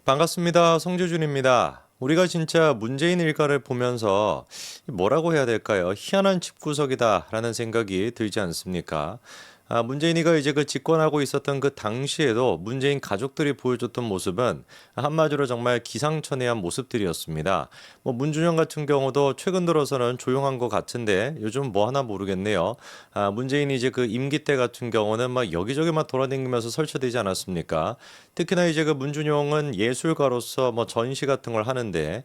반갑습니다. 송재준입니다. 우리가 진짜 문재인 일가를 보면서 뭐라고 해야 될까요? 희한한 집구석이다라는 생각이 들지 않습니까? 문재인이가 이제 그 집권하고 있었던 그 당시에도 문재인 가족들이 보여줬던 모습은 한마디로 정말 기상천외한 모습들이었습니다. 뭐 문준영 같은 경우도 최근 들어서는 조용한 것 같은데 요즘 뭐 하나 모르겠네요. 문재인이 이제 그 임기 때 같은 경우는 막 여기저기 막 돌아다니면서 설쳐되지 않았습니까? 특히나 이제 그 문준용은 예술가로서 뭐 전시 같은 걸 하는데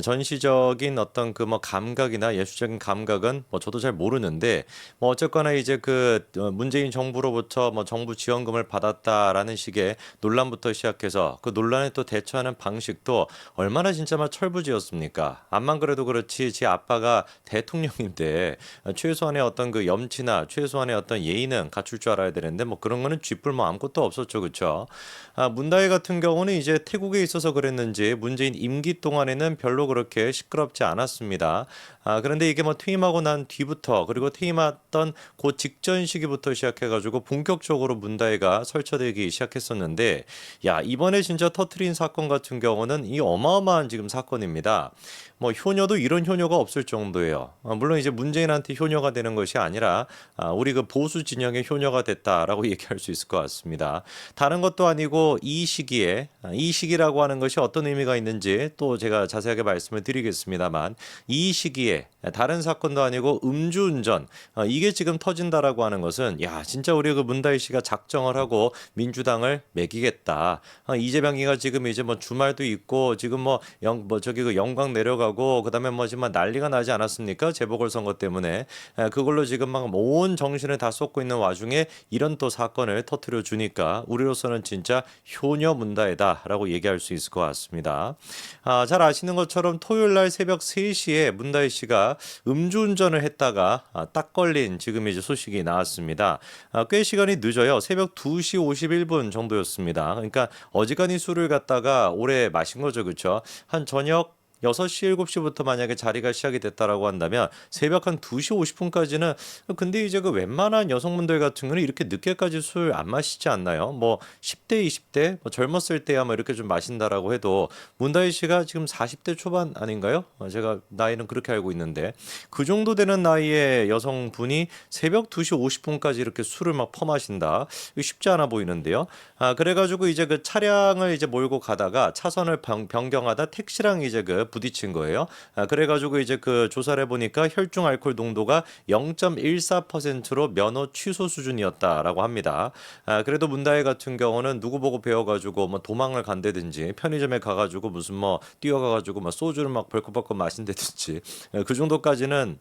전시적인 어떤 그 뭐 감각이나 예술적인 감각은 뭐 저도 잘 모르는데 뭐 어쨌거나 이제 그 문재인 정부로부터 뭐 정부 지원금을 받았다라는 식의 논란부터 시작해서 그 논란에 또 대처하는 방식도 얼마나 진짜 막 철부지였습니까? 암만 그래도 그렇지 제 아빠가 대통령인데 최소한의 어떤 그 염치나 최소한의 어떤 예의는 갖출 줄 알아야 되는데 뭐 그런 거는 쥐뿔 뭐 아무것도 없었죠, 그렇죠? 문다혜 같은 경우는 이제 태국에 있어서 그랬는지 문재인 임기 동안에는 별로 그렇게 시끄럽지 않았습니다. 그런데 이게 뭐 퇴임하고 난 뒤부터 그리고 퇴임했던 그 직전 시기부터 시작해가지고 본격적으로 문다혜가 설쳐되기 시작했었는데, 야, 이번에 진짜 터트린 사건 같은 경우는 이 어마어마한 지금 사건입니다. 뭐 효녀도 이런 효녀가 없을 정도예요. 물론 이제 문재인한테 효녀가 되는 것이 아니라 우리 그 보수 진영의 효녀가 됐다라고 얘기할 수 있을 것 같습니다. 다른 것도 아니고 이 시기에 이 시기라고 하는 것이 어떤 의미가 있는지 또 제가 자세하게 말씀을 드리겠습니다만, 이 시기에 다른 사건도 아니고 음주운전 이게 지금 터진다라고 하는 것은 야 진짜 우리 그 문다희 씨가 작정을 하고 민주당을 매기겠다. 이재명이가 지금 이제 뭐 주말도 있고 지금 뭐 저기 그 영광 내려가고 그다음에 뭐 지금 막 난리가 나지 않았습니까? 재보궐선거 때문에 그걸로 지금 막 온 정신을 다 쏟고 있는 와중에 이런 또 사건을 터트려 주니까 우리로서는 진짜 효녀 문다혜다라고 얘기할 수 있을 것 같습니다. 잘 아시는 것처럼 토요일 날 새벽 3시에 문다혜 씨가 음주운전을 했다가 딱 걸린 지금 이제 소식이 나왔습니다. 꽤 시간이 늦어요. 새벽 2시 51분 정도였습니다. 그러니까 어지간히 술을 갖다가 오래 마신 거죠. 그렇죠? 한 저녁 6시, 7시부터 만약에 자리가 시작이 됐다라고 한다면 새벽 한 2시 50분까지는 근데 이제 그 웬만한 여성분들 같은 경우는 이렇게 늦게까지 술 안 마시지 않나요? 뭐 10대, 20대, 뭐 젊었을 때야 뭐 이렇게 좀 마신다라고 해도 문다희 씨가 지금 40대 초반 아닌가요? 제가 나이는 그렇게 알고 있는데 그 정도 되는 나이의 여성분이 새벽 2시 50분까지 이렇게 술을 막 퍼마신다. 이거 쉽지 않아 보이는데요. 그래가지고 이제 그 차량을 이제 몰고 가다가 차선을 변경하다 택시랑 이제 그 부딪힌 거예요. 그래가지고 이제 그 조사를 해보니까 혈중 알코올 농도가 0.14%로 면허 취소 수준이었다라고 합니다. 그래도 문다혜 같은 경우는 누구 보고 배워가지고 뭐 도망을 간다든지 편의점에 가가지고 무슨 뭐 뛰어가가지고 뭐 소주를 막 벌컥벌컥 마신다든지 그 정도까지는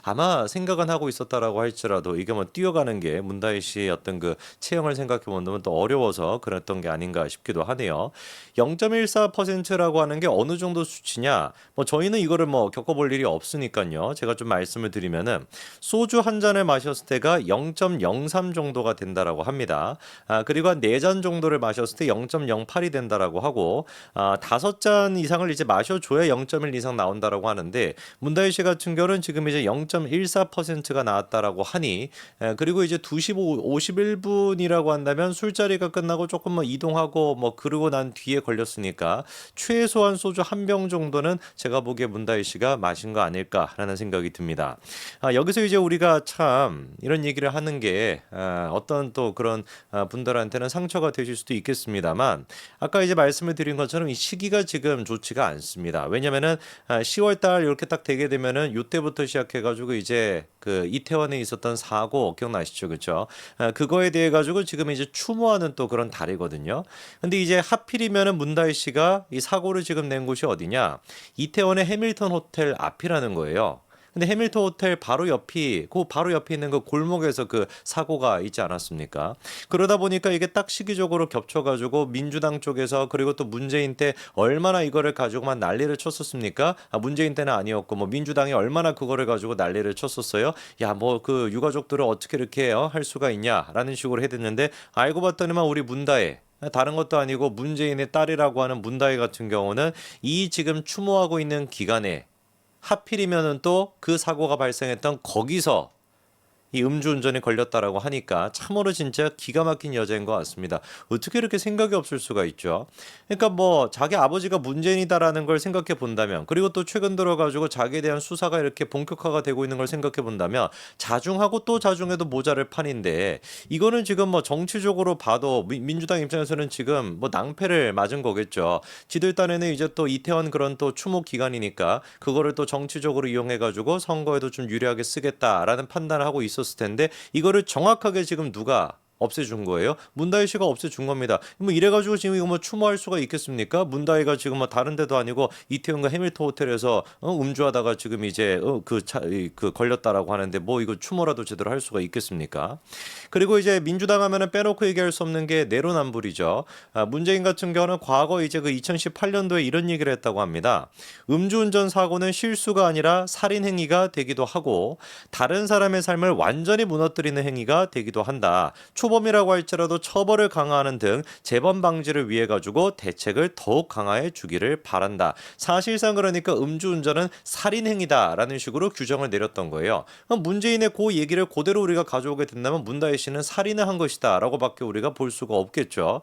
아마 생각은 하고 있었다라고 할지라도 이게 뭐 뛰어가는 게 문다희 씨의 어떤 그 체형을 생각해 본다면 또 어려워서 그랬던 게 아닌가 싶기도 하네요. 0.14%라고 하는 게 어느 정도 수치냐? 뭐 저희는 이거를 뭐 겪어볼 일이 없으니까요. 제가 좀 말씀을 드리면은 소주 한 잔을 마셨을 때가 0.03 정도가 된다라고 합니다. 그리고 한 4잔 정도를 마셨을 때 0.08이 된다라고 하고 5잔 이상을 이제 마셔줘야 0.1 이상 나온다라고 하는데 문다희 씨 같은 경우는 지금 이제 0.14%가 나왔다라고 하니 그리고 이제 2시 51분이라고 한다면 술자리가 끝나고 조금 뭐 이동하고 뭐 그러고 난 뒤에 걸렸으니까 최소한 소주 한 병 정도는 제가 보기에 문다희 씨가 마신 거 아닐까라는 생각이 듭니다. 여기서 이제 우리가 참 이런 얘기를 하는 게 어떤 또 그런 분들한테는 상처가 되실 수도 있겠습니다만 아까 이제 말씀을 드린 것처럼 이 시기가 지금 좋지가 않습니다. 왜냐면은 10월 달 이렇게 딱 되게 되면은 요때부터 시작해가지고 이제 그 이태원에 있었던 사고 기억나시죠, 그렇죠? 그거에 대해 가지고 지금 이제 추모하는 또 그런 달이거든요. 근데 이제 하필이면은 문다희 씨가 이 사고를 지금 낸 곳이 어디냐? 이태원의 해밀턴 호텔 앞이라는 거예요. 근데 해밀턴 호텔 바로 옆이 그 바로 옆에 있는 그 골목에서 그 사고가 있지 않았습니까? 그러다 보니까 이게 딱 시기적으로 겹쳐가지고 민주당 쪽에서 그리고 또 문재인 때 얼마나 이거를 가지고만 난리를 쳤었습니까? 문재인 때는 아니었고 뭐 민주당이 얼마나 그거를 가지고 난리를 쳤었어요. 야 뭐 그 유가족들을 어떻게 이렇게 할 수가 있냐라는 식으로 해댔는데 알고 봤더니만 우리 문다혜 다른 것도 아니고 문재인의 딸이라고 하는 문다혜 같은 경우는 이 지금 추모하고 있는 기간에 하필이면은 또 그 사고가 발생했던 거기서 이 음주운전에 걸렸다라고 하니까 참으로 진짜 기가 막힌 여자인 것 같습니다. 어떻게 이렇게 생각이 없을 수가 있죠? 그러니까 뭐 자기 아버지가 문재인이다라는 걸 생각해 본다면 그리고 또 최근 들어 가지고 자기에 대한 수사가 이렇게 본격화가 되고 있는 걸 생각해 본다면 자중하고 또 자중해도 모자랄 판인데 이거는 지금 뭐 정치적으로 봐도 민주당 입장에서는 지금 뭐 낭패를 맞은 거겠죠. 지들 딴에는 이제 또 이태원 그런 또 추모 기간이니까 그거를 또 정치적으로 이용해 가지고 선거에도 좀 유리하게 쓰겠다라는 판단을 하고 있었을 텐데 이거를 정확하게 지금 누가 없애준 거예요. 문다희 씨가 없애준 겁니다. 뭐 이래가지고 지금 이거 뭐 추모할 수가 있겠습니까? 문다희가 지금 뭐 다른 데도 아니고 이태원과 해밀턴 호텔에서 음주하다가 지금 이제 그 걸렸다라고 하는데 뭐 이거 추모라도 제대로 할 수가 있겠습니까? 그리고 이제 민주당 하면은 빼놓고 얘기할 수 없는 게 내로남불이죠. 문재인 같은 경우는 과거 이제 그 2018년도에 이런 얘기를 했다고 합니다. 음주운전 사고는 실수가 아니라 살인 행위가 되기도 하고 다른 사람의 삶을 완전히 무너뜨리는 행위가 되기도 한다. 초범이라고 할지라도 처벌을 강화하는 등 재범 방지를 위해 가지고 대책을 더욱 강화해 주기를 바란다. 사실상 그러니까 음주운전은 살인 행위다라는 식으로 규정을 내렸던 거예요. 문재인의 그 얘기를 그대로 우리가 가져오게 된다면 문다희 씨는 살인을 한 것이다라고밖에 우리가 볼 수가 없겠죠.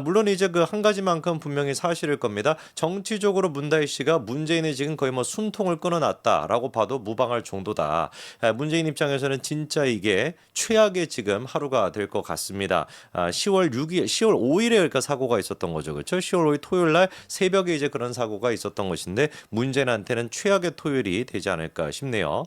물론 이제 그 한 가지만큼 분명히 사실일 겁니다. 정치적으로 문다희 씨가 문재인의 지금 거의 뭐 숨통을 끊어놨다라고 봐도 무방할 정도다. 문재인 입장에서는 진짜 이게 최악의 지금 하루가 될 것 같습니다. 10월 6일, 10월 5일에 그러니까 사고가 있었던 거죠, 그렇죠? 10월 5일 토요일 날 새벽에 이제 그런 사고가 있었던 것인데 문재인한테는 최악의 토요일이 되지 않을까 싶네요.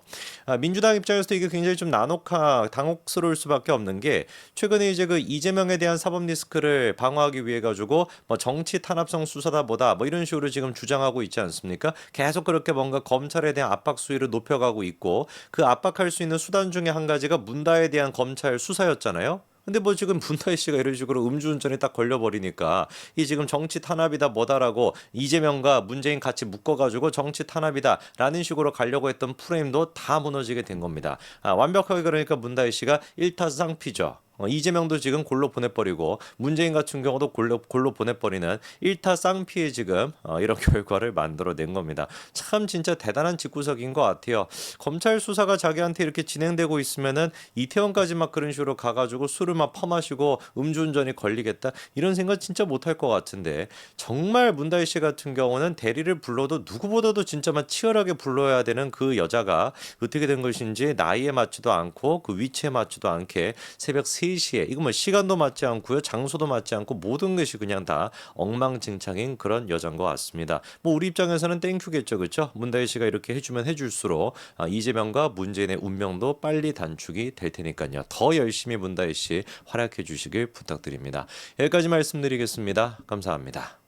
민주당 입장에서도 이게 굉장히 좀 당혹스러울 수밖에 없는 게 최근에 이제 그 이재명에 대한 사법 리스크를 방어하기 위해 가지고 뭐 정치 탄압성 수사다 뭐다 뭐 이런 식으로 지금 주장하고 있지 않습니까? 계속 그렇게 뭔가 검찰에 대한 압박 수위를 높여가고 있고 그 압박할 수 있는 수단 중에 한 가지가 문다에 대한 검찰 수사였잖아요. 근데 뭐 지금 문다희 씨가 이런 식으로 음주운전에 딱 걸려버리니까 이 지금 정치 탄압이다 뭐다라고 이재명과 문재인 같이 묶어가지고 정치 탄압이다라는 식으로 가려고 했던 프레임도 다 무너지게 된 겁니다. 완벽하게 그러니까 문다희 씨가 일타쌍피죠. 이재명도 지금 골로 보내버리고 문재인 같은 경우도 골로 보내버리는 일타 쌍피의 지금 이런 결과를 만들어낸 겁니다. 참 진짜 대단한 집구석인 것 같아요. 검찰 수사가 자기한테 이렇게 진행되고 있으면은 이태원까지 막 그런 식으로 가가지고 술을 막 퍼마시고 음주운전이 걸리겠다 이런 생각 진짜 못할 것 같은데 정말 문다희 씨 같은 경우는 대리를 불러도 누구보다도 진짜 막 치열하게 불러야 되는 그 여자가 어떻게 된 것인지 나이에 맞지도 않고 그 위치에 맞지도 않게 새벽 3시에 이거 뭐 시간도 맞지 않고요. 장소도 맞지 않고 모든 것이 그냥 다 엉망진창인 그런 여자인 것 같습니다. 뭐 우리 입장에서는 땡큐겠죠. 그렇죠? 문다희 씨가 이렇게 해주면 해줄수록 이재명과 문재인의 운명도 빨리 단축이 될 테니까요. 더 열심히 문다희 씨 활약해 주시길 부탁드립니다. 여기까지 말씀드리겠습니다. 감사합니다.